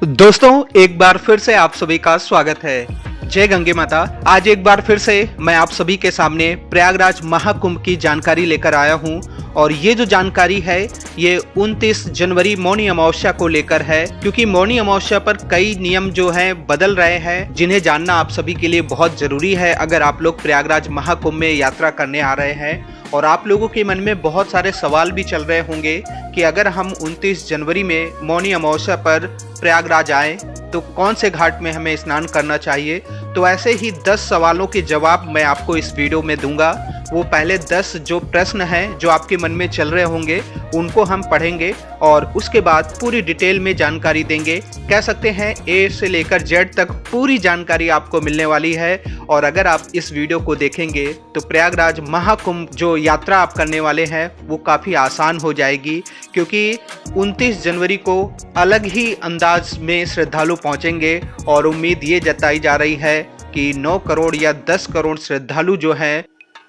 दोस्तों एक बार फिर से आप सभी का स्वागत है। जय गंगे माता। आज एक बार फिर से मैं आप सभी के सामने प्रयागराज महाकुंभ की जानकारी लेकर आया हूं और ये जो जानकारी है ये 29 जनवरी मौनी अमावस्या को लेकर है, क्योंकि मौनी अमावस्या पर कई नियम जो हैं बदल रहे हैं जिन्हें जानना आप सभी के लिए बहुत जरूरी है। अगर आप लोग प्रयागराज महाकुंभ में यात्रा करने आ रहे हैं और आप लोगों के मन में बहुत सारे सवाल भी चल रहे होंगे कि अगर हम 29 जनवरी में मौनी अमावस्या पर प्रयागराज आए तो कौन से घाट में हमें स्नान करना चाहिए, तो ऐसे ही 10 सवालों के जवाब मैं आपको इस वीडियो में दूंगा। वो पहले 10 जो प्रश्न हैं जो आपके मन में चल रहे होंगे उनको हम पढ़ेंगे और उसके बाद पूरी डिटेल में जानकारी देंगे। कह सकते हैं ए से लेकर जेड तक पूरी जानकारी आपको मिलने वाली है। और अगर आप इस वीडियो को देखेंगे तो प्रयागराज महाकुंभ जो यात्रा आप करने वाले हैं वो काफ़ी आसान हो जाएगी, क्योंकि 29 जनवरी को अलग ही अंदाज में श्रद्धालु पहुंचेंगे और उम्मीद ये जताई जा रही है कि 9 करोड़ या 10 करोड़ श्रद्धालु जो हैं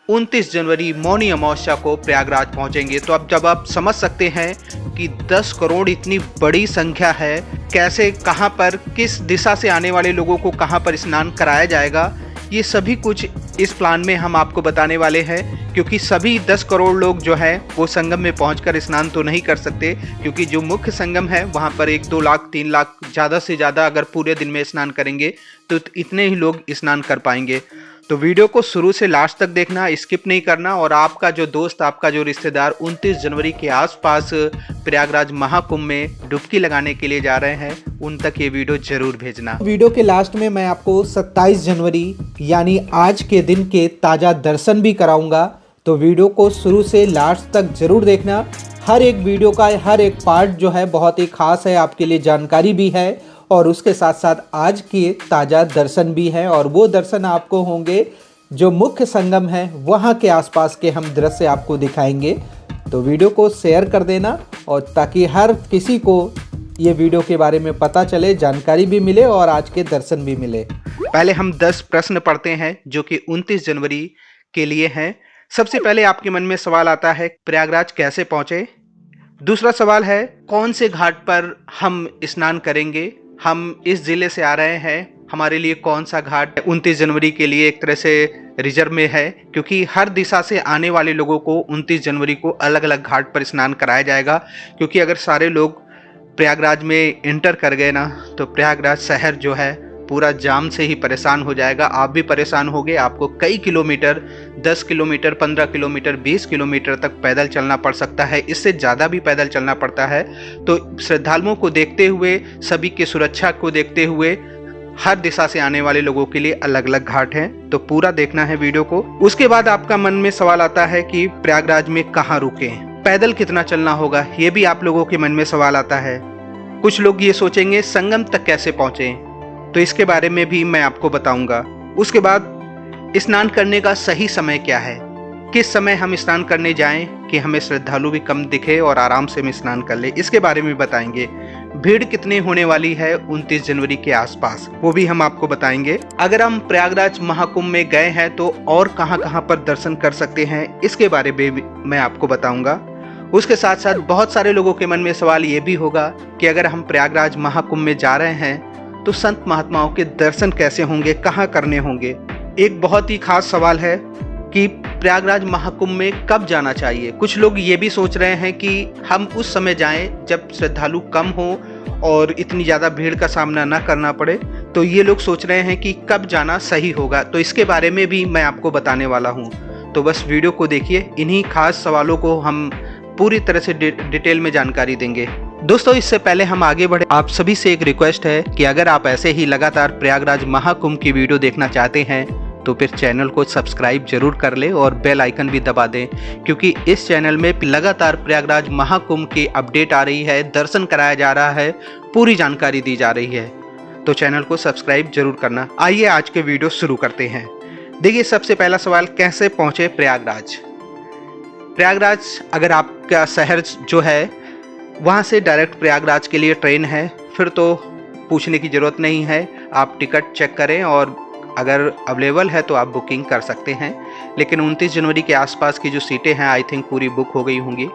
29 जनवरी मौनी अमावस्या को प्रयागराज पहुंचेंगे। तो अब जब आप समझ सकते हैं कि 10 करोड़ इतनी बड़ी संख्या है, कैसे, कहां पर, किस दिशा से आने वाले लोगों को कहां पर स्नान कराया जाएगा, ये सभी कुछ इस प्लान में हम आपको बताने वाले हैं। क्योंकि सभी 10 करोड़ लोग जो हैं वो संगम में पहुंचकर स्नान तो नहीं कर सकते, क्योंकि जो मुख्य संगम है वहां पर 1-2 लाख 3 लाख ज़्यादा से ज़्यादा अगर पूरे दिन में स्नान करेंगे तो इतने ही लोग स्नान कर पाएंगे। तो वीडियो को शुरू से लास्ट तक देखना, स्किप नहीं करना। और आपका जो दोस्त, आपका जो रिश्तेदार 29 जनवरी के आसपास प्रयागराज महाकुंभ में डुबकी लगाने के लिए जा रहे हैं उन तक ये वीडियो जरूर भेजना। वीडियो के लास्ट में मैं आपको 27 जनवरी यानी आज के दिन के ताज़ा दर्शन भी कराऊंगा, तो वीडियो को शुरू से लास्ट तक जरूर देखना। हर एक वीडियो का हर एक पार्ट जो है बहुत ही खास है, आपके लिए जानकारी भी है और उसके साथ साथ आज के ताज़ा दर्शन भी हैं। और वो दर्शन आपको होंगे जो मुख्य संगम है वहाँ के आसपास के हम दृश्य आपको दिखाएंगे। तो वीडियो को शेयर कर देना और ताकि हर किसी को ये वीडियो के बारे में पता चले, जानकारी भी मिले और आज के दर्शन भी मिले। पहले हम 10 प्रश्न पढ़ते हैं जो कि 29 जनवरी के लिए हैं। सबसे पहले आपके मन में सवाल आता है प्रयागराज कैसे पहुँचे। दूसरा सवाल है कौन से घाट पर हम स्नान करेंगे, हम इस जिले से आ रहे हैं, हमारे लिए कौन सा घाट 29 जनवरी के लिए एक तरह से रिजर्व में है, क्योंकि हर दिशा से आने वाले लोगों को 29 जनवरी को अलग अलग घाट पर स्नान कराया जाएगा। क्योंकि अगर सारे लोग प्रयागराज में एंटर कर गए ना तो प्रयागराज शहर जो है पूरा जाम से ही परेशान हो जाएगा। आप भी परेशान होगे, आपको कई किलोमीटर, 10 किलोमीटर, 15 किलोमीटर, 20 किलोमीटर तक पैदल चलना पड़ सकता है, इससे ज़्यादा भी पैदल चलना पड़ता है। तो श्रद्धालुओं को देखते हुए, सभी की सुरक्षा को देखते हुए हर दिशा से आने वाले लोगों के लिए अलग अलग घाट हैं, तो पूरा देखना है वीडियो को। उसके बाद आपका मन में सवाल आता है कि प्रयागराज में कहाँ रुकें, पैदल कितना चलना होगा, ये भी आप लोगों के मन में सवाल आता है। कुछ लोग ये सोचेंगे संगम तक कैसे पहुँचे, तो इसके बारे में भी मैं आपको बताऊंगा। उसके बाद स्नान करने का सही समय क्या है, किस समय हम स्नान करने जाएं कि हमें श्रद्धालु भी कम दिखे और आराम से हम स्नान कर ले, इसके बारे में बताएंगे। भीड़ कितनी होने वाली है 29 जनवरी के आसपास, वो भी हम आपको बताएंगे। अगर हम प्रयागराज महाकुंभ में गए हैं तो और कहां कहां पर दर्शन कर सकते हैं, इसके बारे में भी मैं आपको बताऊंगा। उसके साथ साथ बहुत सारे लोगों के मन में सवाल ये भी होगा कि अगर हम प्रयागराज महाकुंभ में जा रहे हैं तो संत महात्माओं के दर्शन कैसे होंगे, कहाँ करने होंगे। एक बहुत ही खास सवाल है कि प्रयागराज महाकुंभ में कब जाना चाहिए। कुछ लोग ये भी सोच रहे हैं कि हम उस समय जाएं जब श्रद्धालु कम हो और इतनी ज़्यादा भीड़ का सामना ना करना पड़े, तो ये लोग सोच रहे हैं कि कब जाना सही होगा, तो इसके बारे में भी मैं आपको बताने वाला हूँ। तो बस वीडियो को देखिए, इन्हीं खास सवालों को हम पूरी तरह से डिटेल में जानकारी देंगे। दोस्तों इससे पहले हम आगे बढ़े, आप सभी से एक रिक्वेस्ट है कि अगर आप ऐसे ही लगातार प्रयागराज महाकुंभ की वीडियो देखना चाहते हैं तो फिर चैनल को सब्सक्राइब जरूर कर ले और बेल आइकन भी दबा दें, क्योंकि इस चैनल में लगातार प्रयागराज महाकुंभ की अपडेट आ रही है, दर्शन कराया जा रहा है, पूरी जानकारी दी जा रही है। तो चैनल को सब्सक्राइब जरूर करना। आइए आज के वीडियो शुरू करते हैं। देखिए सबसे पहला सवाल, कैसे पहुंचे प्रयागराज। प्रयागराज अगर आपका शहर जो है वहाँ से डायरेक्ट प्रयागराज के लिए ट्रेन है, फिर तो पूछने की ज़रूरत नहीं है, आप टिकट चेक करें और अगर अवेलेबल है तो आप बुकिंग कर सकते हैं। लेकिन 29 जनवरी के आसपास की जो सीटें हैं आई थिंक पूरी बुक हो गई होंगी।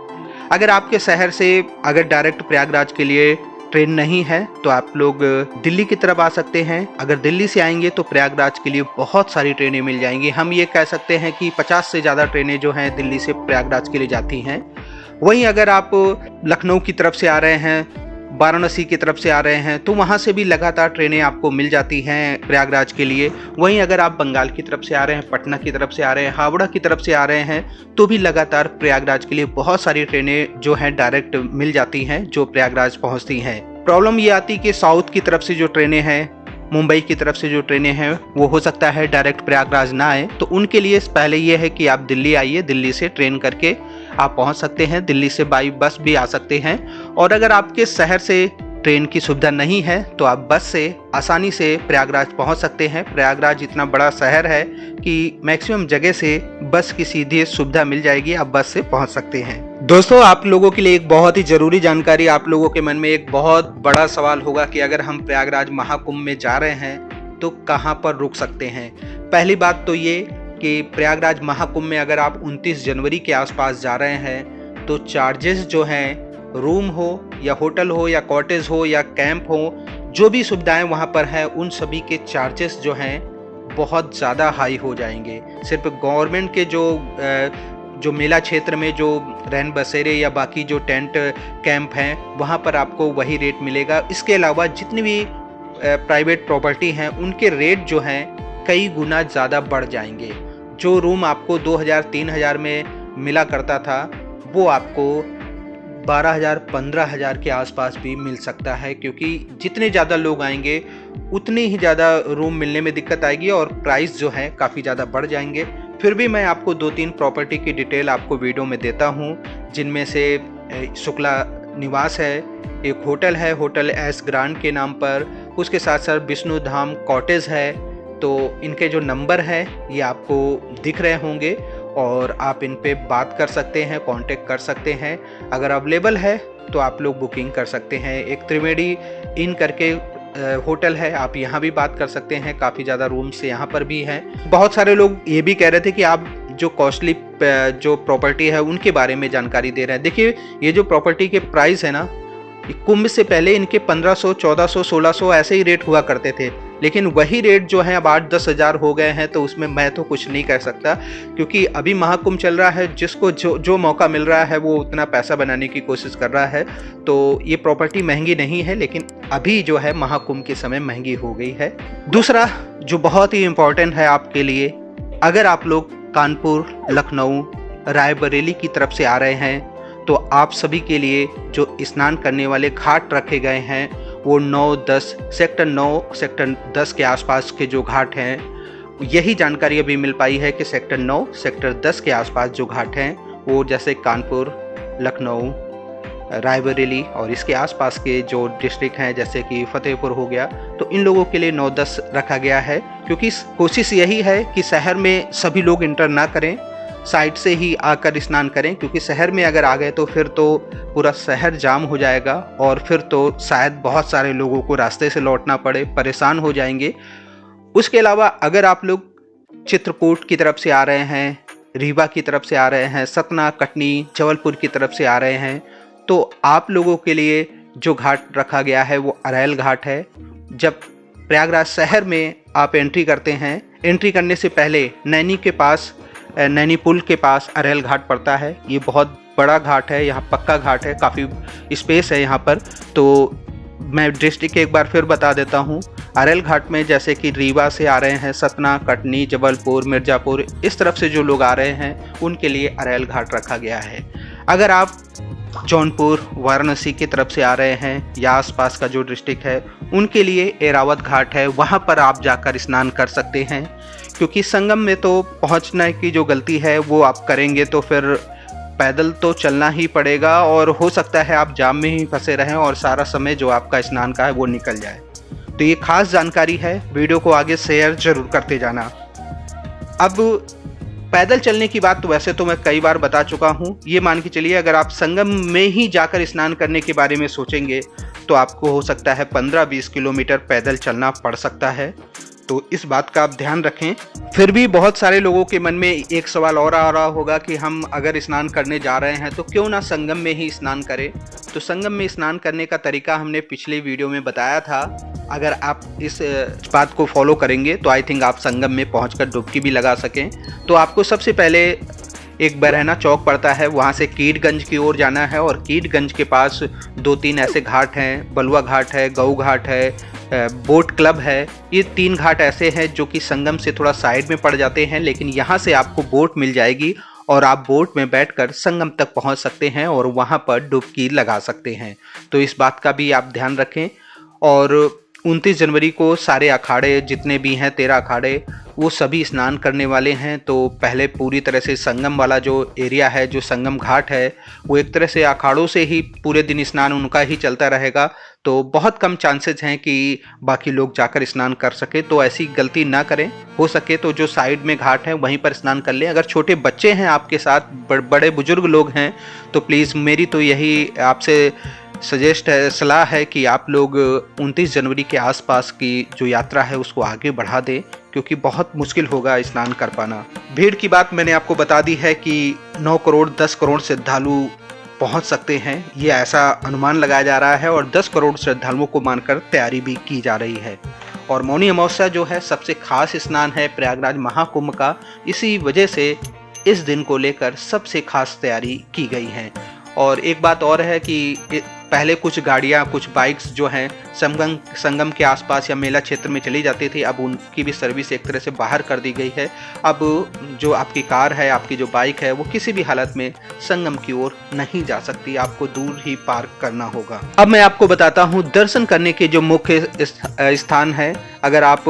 अगर आपके शहर से अगर डायरेक्ट प्रयागराज के लिए ट्रेन नहीं है तो आप लोग दिल्ली की तरफ आ सकते हैं। अगर दिल्ली से आएंगे तो प्रयागराज के लिए बहुत सारी ट्रेनें मिल जाएंगी। हम ये कह सकते हैं कि 50 से ज़्यादा ट्रेनें जो हैं दिल्ली से प्रयागराज के लिए जाती हैं। वहीं अगर आप लखनऊ की तरफ से आ रहे हैं, वाराणसी की तरफ से आ रहे हैं, तो वहाँ से भी लगातार ट्रेनें आपको मिल जाती हैं प्रयागराज के लिए। वहीं अगर आप बंगाल की तरफ से आ रहे हैं, पटना की तरफ से आ रहे हैं, हावड़ा की तरफ से आ रहे हैं, तो भी लगातार प्रयागराज के लिए बहुत सारी ट्रेनें जो हैं डायरेक्ट मिल जाती हैं जो प्रयागराज पहुँचती हैं। प्रॉब्लम ये आती कि साउथ की तरफ से जो ट्रेनें हैं, मुंबई की तरफ से जो ट्रेनें हैं, वो हो सकता है डायरेक्ट प्रयागराज ना आए, तो उनके लिए पहले ये है कि आप दिल्ली आइए, दिल्ली से ट्रेन करके आप पहुंच सकते हैं। दिल्ली से बाई बस भी आ सकते हैं। और अगर आपके शहर से ट्रेन की सुविधा नहीं है तो आप बस से आसानी से प्रयागराज पहुंच सकते हैं। प्रयागराज इतना बड़ा शहर है कि मैक्सिमम जगह से बस की सीधी सुविधा मिल जाएगी, आप बस से पहुंच सकते हैं। दोस्तों, आप लोगों के लिए एक बहुत ही जरूरी जानकारी, आप लोगों के मन में एक बहुत बड़ा सवाल होगा कि अगर हम प्रयागराज महाकुंभ में जा रहे हैं तो कहां पर रुक सकते हैं। पहली बात तो ये कि प्रयागराज महाकुंभ में अगर आप 29 जनवरी के आसपास जा रहे हैं तो चार्जेस जो हैं, रूम हो या होटल हो या कॉटेज हो या कैंप हो, जो भी सुविधाएं वहां पर हैं, उन सभी के चार्जेस जो हैं बहुत ज़्यादा हाई हो जाएंगे। सिर्फ गवर्नमेंट के जो मेला क्षेत्र में जो रैन बसेरे या बाकी जो टेंट कैंप हैं वहाँ पर आपको वही रेट मिलेगा। इसके अलावा जितनी भी प्राइवेट प्रॉपर्टी हैं उनके रेट जो हैं कई गुना ज़्यादा बढ़ जाएंगे। जो रूम आपको 2000-3000 में मिला करता था वो आपको 12,000-15,000 के आसपास भी मिल सकता है, क्योंकि जितने ज़्यादा लोग आएंगे उतने ही ज़्यादा रूम मिलने में दिक्कत आएगी और प्राइस जो है काफ़ी ज़्यादा बढ़ जाएंगे। फिर भी मैं आपको 2-3 प्रॉपर्टी की डिटेल आपको वीडियो में देता हूँ, जिनमें से शुक्ला निवास है, एक होटल है, होटल एस ग्रांड के नाम पर, उसके साथ साथ विष्णु धाम कॉटेज है। तो इनके जो नंबर हैं ये आपको दिख रहे होंगे और आप इन पे बात कर सकते हैं, कांटेक्ट कर सकते हैं। अगर अवेलेबल है तो आप लोग बुकिंग कर सकते हैं। एक त्रिवेणी इन करके होटल है, आप यहाँ भी बात कर सकते हैं। काफ़ी ज़्यादा रूम्स यहाँ पर भी हैं। बहुत सारे लोग ये भी कह रहे थे कि आप जो कॉस्टली जो प्रॉपर्टी है उनके बारे में जानकारी दे रहे हैं। देखिए, ये जो प्रॉपर्टी के प्राइस है ना, कुंभ से पहले इनके 1500, 1400, 1600 ऐसे ही रेट हुआ करते थे, लेकिन वही रेट जो है अब 8-10 हज़ार हो गए हैं। तो उसमें मैं तो कुछ नहीं कर सकता, क्योंकि अभी महाकुंभ चल रहा है, जिसको जो मौका मिल रहा है वो उतना पैसा बनाने की कोशिश कर रहा है। तो ये प्रॉपर्टी महंगी नहीं है, लेकिन अभी जो है महाकुंभ के समय महंगी हो गई है। दूसरा जो बहुत ही इम्पोर्टेंट है आपके लिए, अगर आप लोग कानपुर, लखनऊ, रायबरेली की तरफ से आ रहे हैं तो आप सभी के लिए जो स्नान करने वाले घाट रखे गए हैं वो 9-10 सेक्टर 9 सेक्टर 10 के आसपास के जो घाट हैं, यही जानकारी अभी मिल पाई है कि सेक्टर 9 सेक्टर 10 के आसपास जो घाट हैं वो जैसे कानपुर, लखनऊ, रायबरेली और इसके आसपास के जो डिस्ट्रिक्ट हैं जैसे कि फतेहपुर हो गया, तो इन लोगों के लिए 9-10 रखा गया है। क्योंकि कोशिश यही है कि शहर में सभी लोग इंटर ना करें, साइड से ही आकर स्नान करें, क्योंकि शहर में अगर आ गए तो फिर तो पूरा शहर जाम हो जाएगा और फिर तो शायद बहुत सारे लोगों को रास्ते से लौटना पड़े, परेशान हो जाएंगे। उसके अलावा अगर आप लोग चित्रकूट की तरफ से आ रहे हैं, रीवा की तरफ से आ रहे हैं, सतना, कटनी, जबलपुर की तरफ से आ रहे हैं, तो आप लोगों के लिए जो घाट रखा गया है वो अरैल घाट है। जब प्रयागराज शहर में आप एंट्री करते हैं, एंट्री करने से पहले नैनी के पास, नैनी पुल के पास अरैल घाट पड़ता है। ये बहुत बड़ा घाट है, यहाँ पक्का घाट है, काफ़ी स्पेस है यहाँ पर। तो मैं डिस्ट्रिक्ट एक बार फिर बता देता हूँ। अरैल घाट में जैसे कि रीवा से आ रहे हैं, सतना, कटनी, जबलपुर, मिर्ज़ापुर, इस तरफ से जो लोग आ रहे हैं उनके लिए अरैल घाट रखा गया है। अगर आप जौनपुर, वाराणसी की तरफ से आ रहे हैं या आसपास का जो डिस्ट्रिक्ट है उनके लिए एरावत घाट है, वहाँ पर आप जाकर स्नान कर सकते हैं। क्योंकि संगम में तो पहुँचने की जो गलती है वो आप करेंगे तो फिर पैदल तो चलना ही पड़ेगा और हो सकता है आप जाम में ही फंसे रहें और सारा समय जो आपका स्नान का है वो निकल जाए। तो ये खास जानकारी है, वीडियो को आगे शेयर जरूर करते जाना। अब पैदल चलने की बात तो वैसे तो मैं कई बार बता चुका हूँ। ये मान के चलिए अगर आप संगम में ही जाकर स्नान करने के बारे में सोचेंगे तो आपको हो सकता है 15-20 किलोमीटर पैदल चलना पड़ सकता है। तो इस बात का आप ध्यान रखें। फिर भी बहुत सारे लोगों के मन में एक सवाल और आ रहा होगा कि हम अगर स्नान करने जा रहे हैं तो क्यों ना संगम में ही स्नान करें। तो संगम में स्नान करने का तरीका हमने पिछले वीडियो में बताया था। अगर आप इस बात को फॉलो करेंगे तो आई थिंक आप संगम में पहुंचकर डुबकी भी लगा सकें। तो आपको सबसे पहले एक बरहना चौक पड़ता है, वहाँ से कीटगंज की ओर जाना है और कीटगंज के पास 2-3 ऐसे घाट हैं, बलुआ घाट है, गऊ घाट है, बोट क्लब है। ये 3 घाट ऐसे हैं जो कि संगम से थोड़ा साइड में पड़ जाते हैं, लेकिन यहाँ से आपको बोट मिल जाएगी और आप बोट में बैठकर संगम तक पहुँच सकते हैं और वहाँ पर डुबकी लगा सकते हैं। तो इस बात का भी आप ध्यान रखें। और 29 जनवरी को सारे अखाड़े जितने भी हैं, 13 अखाड़े, वो सभी स्नान करने वाले हैं। तो पहले पूरी तरह से संगम वाला जो एरिया है, जो संगम घाट है, वो एक तरह से अखाड़ों से ही पूरे दिन स्नान उनका ही चलता रहेगा। तो बहुत कम चांसेस हैं कि बाकी लोग जाकर स्नान कर सके, तो ऐसी गलती ना करें। हो सके तो जो साइड में घाट है वहीं पर स्नान कर लें। अगर छोटे बच्चे हैं आपके साथ, बड़े बुजुर्ग लोग हैं, तो प्लीज़ मेरी तो यही आपसे सलाह है कि आप लोग 29 जनवरी के आसपास की जो यात्रा है उसको आगे बढ़ा दें, क्योंकि बहुत मुश्किल होगा स्नान कर पाना। भीड़ की बात मैंने आपको बता दी है कि 9 करोड़ 10 करोड़ श्रद्धालु पहुंच सकते हैं, ये ऐसा अनुमान लगाया जा रहा है और 10 करोड़ श्रद्धालुओं को मानकर तैयारी भी की जा रही है। और मौनी अमावस्या जो है सबसे खास स्नान है प्रयागराज महाकुंभ का, इसी वजह से इस दिन को लेकर सबसे खास तैयारी की गई है। और एक बात और है कि पहले कुछ गाड़ियां, कुछ बाइक्स जो हैं संगम के आसपास या मेला क्षेत्र में चली जाती थी, अब उनकी भी सर्विस एक तरह से बाहर कर दी गई है। अब जो आपकी कार है, आपकी जो बाइक है, वो किसी भी हालत में संगम की ओर नहीं जा सकती, आपको दूर ही पार्क करना होगा। अब मैं आपको बताता हूँ दर्शन करने के जो मुख्य स्थान है। अगर आप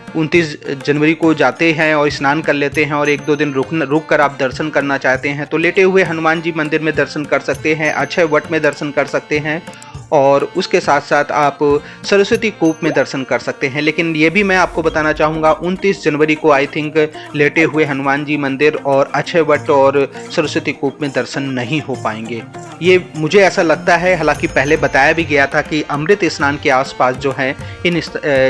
29 जनवरी को जाते हैं और स्नान कर लेते हैं और 1-2 दिन रुक कर आप दर्शन करना चाहते हैं तो लेटे हुए हनुमान जी मंदिर में दर्शन कर सकते हैं, अक्षय वट में दर्शन कर सकते हैं और उसके साथ साथ आप सरस्वती कूप में दर्शन कर सकते हैं। लेकिन ये भी मैं आपको बताना चाहूँगा 29 जनवरी को आई थिंक लेटे हुए हनुमान जी मंदिर और अक्षय वट और सरस्वती कूप में दर्शन नहीं हो पाएंगे, ये मुझे ऐसा लगता है। हालांकि पहले बताया भी गया था कि अमृत स्नान के आसपास जो है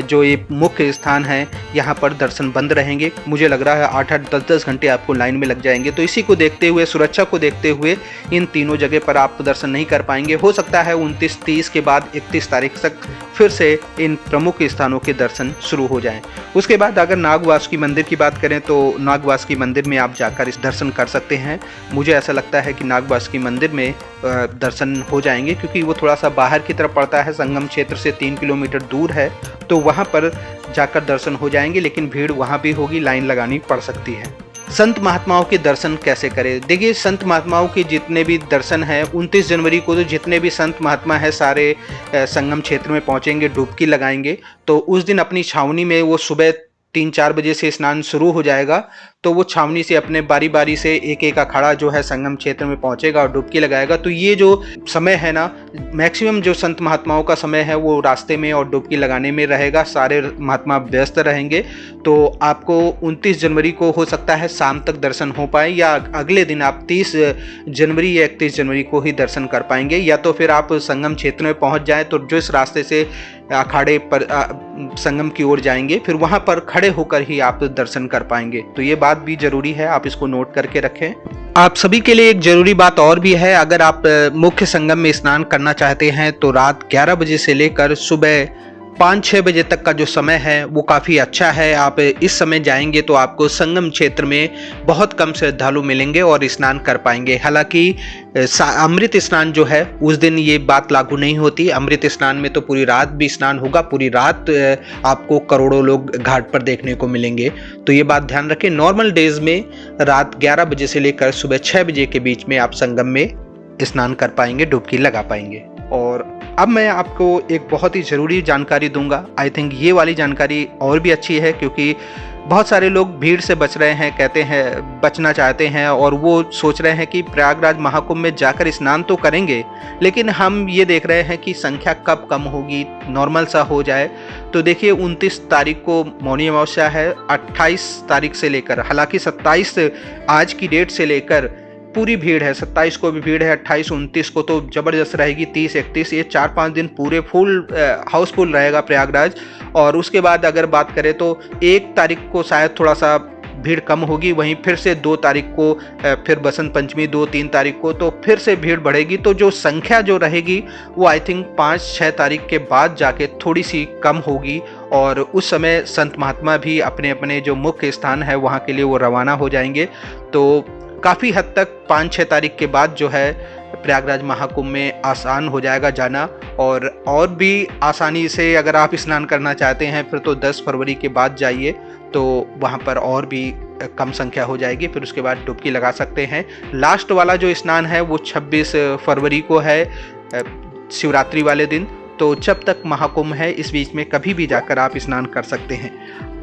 जो ये मुख्य स्थान है यहाँ पर दर्शन बंद रहेंगे। मुझे लग रहा है 8-8 10-10 घंटे आपको लाइन में लग जाएंगे। तो इसी को देखते हुए, सुरक्षा को देखते हुए इन तीनों जगह पर आप दर्शन नहीं कर पाएंगे। हो सकता है 29-30 के बाद 31 तारीख तक फिर से इन प्रमुख स्थानों के दर्शन शुरू हो जाएं। उसके बाद अगर नागवासुकी मंदिर की बात करें तो नागवासुकी मंदिर में आप जाकर इस दर्शन कर सकते हैं। मुझे ऐसा लगता है कि नागवासुकी मंदिर में दर्शन हो जाएंगे, क्योंकि वो थोड़ा सा बाहर की तरफ पड़ता है, संगम क्षेत्र से 3 किलोमीटर दूर है, तो वहाँ पर जाकर दर्शन हो जाएंगे। लेकिन भीड़ वहाँ भी होगी, लाइन लगानी पड़ सकती है। संत महात्माओं के दर्शन कैसे करें? देखिए, संत महात्माओं के जितने भी दर्शन हैं 29 जनवरी को तो जितने भी संत महात्मा हैं सारे संगम क्षेत्र में पहुंचेंगे, डुबकी लगाएंगे। तो उस दिन अपनी छावनी में वो सुबह 3-4 बजे से स्नान शुरू हो जाएगा, तो वो छावनी से अपने बारी बारी से एक अखाड़ा जो है संगम क्षेत्र में पहुंचेगा और डुबकी लगाएगा। तो ये जो समय है ना, मैक्सिमम जो संत महात्माओं का समय है वो रास्ते में और डुबकी लगाने में रहेगा। सारे महात्मा व्यस्त रहेंगे। तो आपको 29 जनवरी को हो सकता है शाम तक दर्शन हो पाए, या अगले दिन आप 30 जनवरी या 31 जनवरी को ही दर्शन कर पाएंगे, या तो फिर आप संगम क्षेत्र में पहुंच जाएं तो जो इस रास्ते से अखाड़े पर संगम की ओर जाएंगे फिर वहां पर खड़े होकर ही आप दर्शन कर पाएंगे। तो ये बात भी जरूरी है, आप इसको नोट करके रखें। आप सभी के लिए एक जरूरी बात और भी है। अगर आप मुख्य संगम में स्नान करना चाहते हैं तो रात 11 बजे से लेकर सुबह 5-6 बजे तक का जो समय है वो काफ़ी अच्छा है। आप इस समय जाएंगे तो आपको संगम क्षेत्र में बहुत कम श्रद्धालु मिलेंगे और स्नान कर पाएंगे। हालांकि अमृत स्नान जो है उस दिन ये बात लागू नहीं होती। अमृत स्नान में तो पूरी रात भी स्नान होगा, पूरी रात आपको करोड़ों लोग घाट पर देखने को मिलेंगे। तो ये बात ध्यान रखें। नॉर्मल डेज में रात 11 बजे से लेकर सुबह 6 बजे के बीच में आप संगम में स्नान कर पाएंगे, डुबकी लगा पाएंगे। और अब मैं आपको एक बहुत ही ज़रूरी जानकारी दूंगा। आई थिंक ये वाली जानकारी और भी अच्छी है, क्योंकि बहुत सारे लोग भीड़ से बच रहे हैं, कहते हैं बचना चाहते हैं और वो सोच रहे हैं कि प्रयागराज महाकुंभ में जाकर स्नान तो करेंगे, लेकिन हम ये देख रहे हैं कि संख्या कब कम होगी, नॉर्मल सा हो जाए। तो देखिए 29 तारीख को मौनी अमावस्या है, 28 तारीख से लेकर, हालांकि 27 आज की डेट से लेकर पूरी भीड़ है। 27 को भी भीड़ है, 28 29 को तो जबरदस्त रहेगी, 30 31 ये 4-5 दिन पूरे फुल हाउसफुल रहेगा प्रयागराज। और उसके बाद अगर बात करें तो 1 तारीख को शायद थोड़ा सा भीड़ कम होगी, वहीं फिर से 2 तारीख को फिर बसंत पंचमी 2-3 तारीख को तो फिर से भीड़ बढ़ेगी। तो जो संख्या जो रहेगी वो आई थिंक 5-6 तारीख के बाद जाके थोड़ी सी कम होगी, और उस समय संत महात्मा भी अपने अपने जो मुख्य स्थान है वहाँ के लिए वो रवाना हो जाएंगे। तो काफ़ी हद तक 5-6 तारीख के बाद जो है प्रयागराज महाकुंभ में आसान हो जाएगा जाना, और भी आसानी से अगर आप स्नान करना चाहते हैं फिर तो 10 फरवरी के बाद जाइए, तो वहाँ पर और भी कम संख्या हो जाएगी, फिर उसके बाद डुबकी लगा सकते हैं। लास्ट वाला जो स्नान है वो 26 फरवरी को है, शिवरात्रि वाले दिन। तो जब तक महाकुंभ है इस बीच में कभी भी जाकर आप स्नान कर सकते हैं।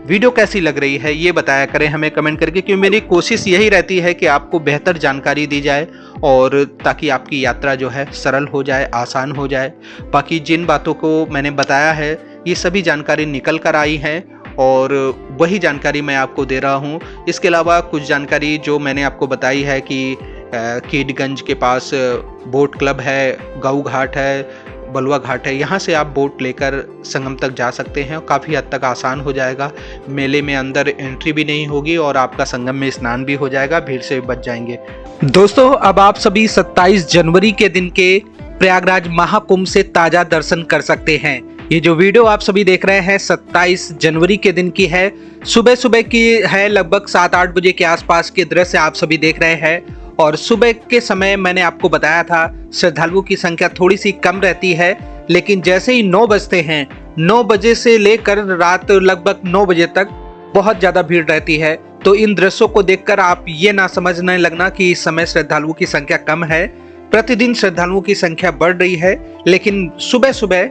वीडियो कैसी लग रही है ये बताया करें हमें कमेंट करके, क्योंकि मेरी कोशिश यही रहती है कि आपको बेहतर जानकारी दी जाए और ताकि आपकी यात्रा जो है सरल हो जाए, आसान हो जाए। बाकी जिन बातों को मैंने बताया है ये सभी जानकारी निकल कर आई है और वही जानकारी मैं आपको दे रहा हूँ। इसके अलावा कुछ जानकारी जो मैंने आपको बताई है कि कीडगंज के पास बोट क्लब है, गऊ घाट है, बलुआ घाट है, यहाँ से आप बोट लेकर संगम तक जा सकते हैं। काफ़ी हद तक आसान हो जाएगा, मेले में अंदर एंट्री भी नहीं होगी और आपका संगम में स्नान भी हो जाएगा, भीड़ से बच जाएंगे। दोस्तों अब आप सभी 27 जनवरी के दिन के प्रयागराज महाकुंभ से ताज़ा दर्शन कर सकते हैं। ये जो वीडियो आप सभी देख रहे हैं 27 जनवरी के दिन की है, सुबह सुबह की है, लगभग 7-8 बजे के आसपास के दृश्य आप सभी देख रहे हैं। और सुबह के समय मैंने आपको बताया था श्रद्धालुओं की संख्या थोड़ी सी कम रहती है, लेकिन जैसे ही 9 बजते हैं, 9 बजे से लेकर रात लगभग 9 बजे तक बहुत ज़्यादा भीड़ रहती है। तो इन दृश्यों को देखकर आप ये ना समझने लगना कि इस समय श्रद्धालुओं की संख्या कम है। प्रतिदिन श्रद्धालुओं की संख्या बढ़ रही है, लेकिन सुबह सुबह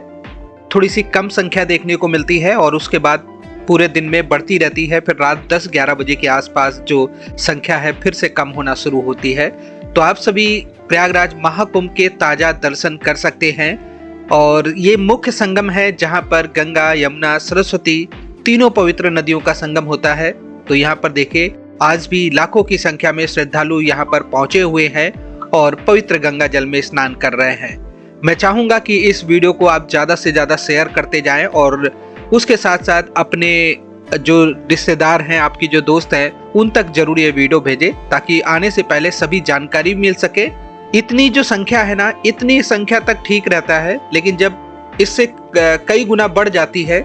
थोड़ी सी कम संख्या देखने को मिलती है और उसके बाद पूरे दिन में बढ़ती रहती है। फिर रात 10-11 बजे के आसपास जो संख्या है फिर से कम होना शुरू होती है। तो आप सभी प्रयागराज महाकुंभ के ताज़ा दर्शन कर सकते हैं। और ये मुख्य संगम है जहां पर गंगा, यमुना, सरस्वती तीनों पवित्र नदियों का संगम होता है। तो यहाँ पर देखिए आज भी लाखों की संख्या में श्रद्धालु यहाँ पर पहुंचे हुए हैं और पवित्र गंगा जल में स्नान कर रहे हैं। मैं चाहूँगा कि इस वीडियो को आप ज़्यादा से ज़्यादा शेयर करते जाएं और उसके साथ साथ अपने जो रिश्तेदार हैं, आपकी जो दोस्त हैं, उन तक जरूर ये वीडियो भेजें ताकि आने से पहले सभी जानकारी मिल सके। इतनी जो संख्या है ना, इतनी संख्या तक ठीक रहता है, लेकिन जब इससे कई गुना बढ़ जाती है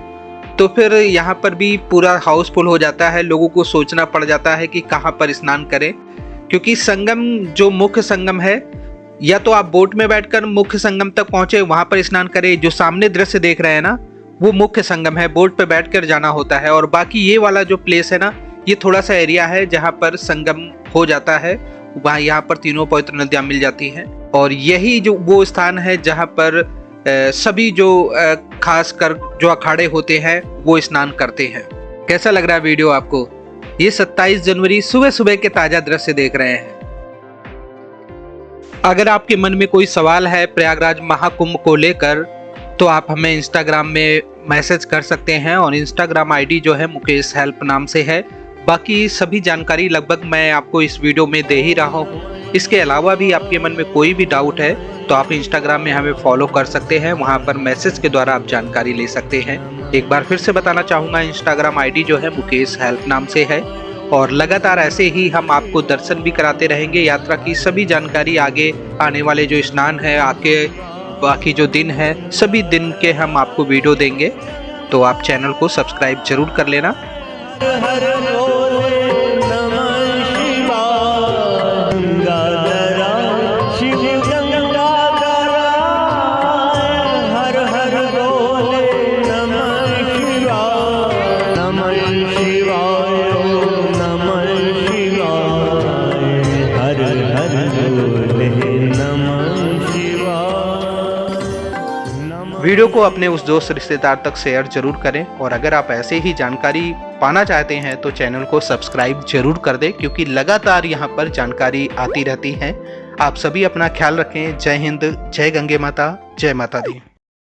तो फिर यहाँ पर भी पूरा हाउसफुल हो जाता है। लोगों को सोचना पड़ जाता है कि कहाँ पर स्नान करें, क्योंकि संगम जो मुख्य संगम है, या तो आप बोट में बैठकर मुख्य संगम तक पहुंचे वहां पर स्नान करें। जो सामने दृश्य देख रहे हैं ना वो मुख्य संगम है, बोट पे बैठकर जाना होता है। और बाकी ये वाला जो प्लेस है ना, ये थोड़ा सा एरिया है जहाँ पर संगम हो जाता है, वहाँ यहाँ पर तीनों पवित्र नदियाँ मिल जाती हैं। और यही जो वो स्थान है जहाँ पर सभी जो खास कर जो अखाड़े होते हैं वो स्नान करते हैं। कैसा लग रहा है वीडियो आपको? ये 27 जनवरी सुबह सुबह के ताज़ा दृश्य देख रहे हैं। अगर आपके मन में कोई सवाल है प्रयागराज महाकुंभ को लेकर तो आप हमें इंस्टाग्राम में मैसेज कर सकते हैं और इंस्टाग्राम आईडी जो है मुकेश हेल्प नाम से है। बाकी सभी जानकारी लगभग मैं आपको इस वीडियो में दे ही रहा हूँ। इसके अलावा भी आपके मन में कोई भी डाउट है तो आप इंस्टाग्राम में हमें फॉलो कर सकते हैं, वहाँ पर मैसेज के द्वारा आप जानकारी ले सकते हैं। एक बार फिर से बताना चाहूँगा, इंस्टाग्राम आईडी जो है मुकेश हेल्प नाम से है और लगातार ऐसे ही हम आपको दर्शन भी कराते रहेंगे। यात्रा की सभी जानकारी, आगे आने वाले जो स्नान है, आगे बाकी जो दिन है, सभी दिन के हम आपको वीडियो देंगे। तो आप चैनल को सब्सक्राइब जरूर कर लेना। वीडियो को अपने उस दोस्त रिश्तेदार तक शेयर जरूर करें और अगर आप ऐसे ही जानकारी पाना चाहते हैं तो चैनल को सब्सक्राइब जरूर कर दें, क्योंकि लगातार यहाँ पर जानकारी आती रहती है। आप सभी अपना ख्याल रखें। जय हिंद, जय गंगे माता, जय माता दी।